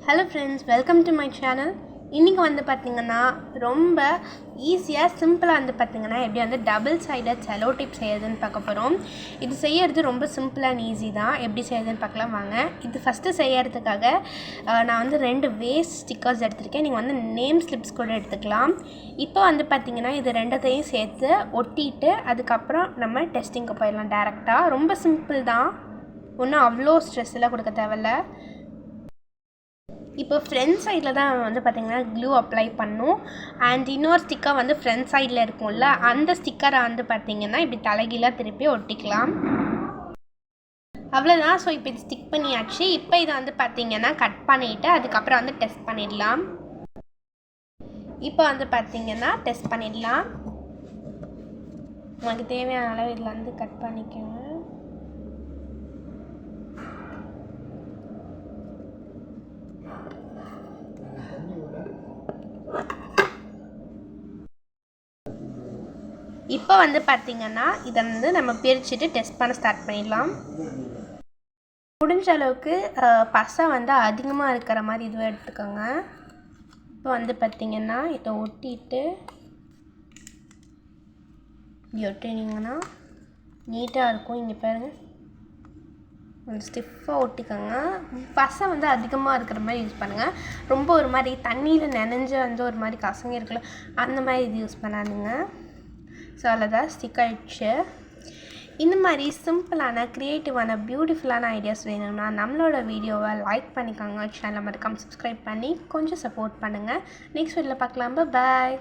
Hello friends, welcome to my channel. இன்னைக்கு வந்து பாத்தீங்கன்னா ரொம்ப ஈஸியா சிம்பிளா வந்து பாத்தீங்கன்னா எப்படி வந்து டபுள் சைடட் செலோ டேப் செய்யறதுன்னு பார்க்க போறோம். இது செய்யிறது ரொம்ப சிம்பிள் அண்ட் ஈஸி தான். எப்படி செய்யறதுன்னு பார்க்கலாம் வாங்க. இது ஃபர்ஸ்ட் செய்யிறதுக்காக நான் வந்து ரெண்டு வேஸ்ட் ஸ்டிக்கர்ஸ் எடுத்துர்க்கேன். நீங்க வந்து நேம் ஸ்லிப்ஸ் கூட எடுத்துக்கலாம். இப்போ வந்து பாத்தீங்கன்னா இது ரெண்டத்தையும் சேர்த்து ஒட்டிட்டு அதுக்கு அப்புறம் நம்ம டெஸ்டிங்க்கு போயிடலாம் டைரக்ட்டா. ரொம்ப சிம்பிள் தான். ஒண்ணும் அவ்ளோ ஸ்ட்ரெஸ் எல்லாம் கொடுக்க தேவையில்ல. இப்போ ஃப்ரண்ட் சைடில் தான் வந்து பார்த்திங்கன்னா க்ளூ அப்ளை பண்ணும். அண்ட் இன்னொரு ஸ்டிக்கர் வந்து ஃப்ரண்ட் சைடில் இருக்கும்ல, அந்த ஸ்டிக்கரை வந்து பார்த்திங்கன்னா இப்படி தலைகீழாக திருப்பி ஒட்டிக்கலாம். அவ்வளோதான். ஸோ இப்போ இது ஸ்டிக் பண்ணியாச்சு. இப்போ இதை வந்து பார்த்திங்கன்னா கட் பண்ணிவிட்டு அதுக்கப்புறம் வந்து டெஸ்ட் பண்ணிடலாம். இப்போ வந்து பார்த்திங்கன்னா டெஸ்ட் பண்ணிடலாம். உங்களுக்கு தேவையான அளவு இதில் வந்து கட் பண்ணிக்கோங்க. இப்போ வந்து பார்த்திங்கன்னா இதை வந்து நம்ம பிரிச்சுட்டு டெஸ்ட் பண்ண ஸ்டார்ட் பண்ணிடலாம். முடிஞ்ச அளவுக்கு பசை வந்து அதிகமாக இருக்கிற மாதிரி இதுவே எடுத்துக்கோங்க. இப்போ வந்து பார்த்திங்கன்னா இதை ஒட்டிட்டு இப்படி ஒட்டினீங்கன்னா நீட்டாக இருக்கும். இங்கே பாருங்கள், கொஞ்சம் ஸ்டிஃபாக ஒட்டிக்கோங்க. பசை வந்து அதிகமாக இருக்கிற மாதிரி யூஸ் பண்ணுங்கள். ரொம்ப ஒரு மாதிரி தண்ணியில் நனைஞ்சு வந்து ஒரு மாதிரி கசங்கி இருக்குல்ல, அந்த மாதிரி இது யூஸ் பண்ணாதுங்க. ஸோ அவ்வளோதான், ஸ்டிக் ஆகிடுச்சு. இந்த மாதிரி சிம்பிளான க்ரியேட்டிவான பியூட்டிஃபுல்லான ஐடியாஸ் வேணும்னா நம்மளோட வீடியோவை லைக் பண்ணிக்கோங்க. சேனலை மறக்காம சப்ஸ்கிரைப் பண்ணி கொஞ்சம் சப்போர்ட் பண்ணுங்கள். நெக்ஸ்ட் வீடியோவில் பார்க்கலாம். பாய்.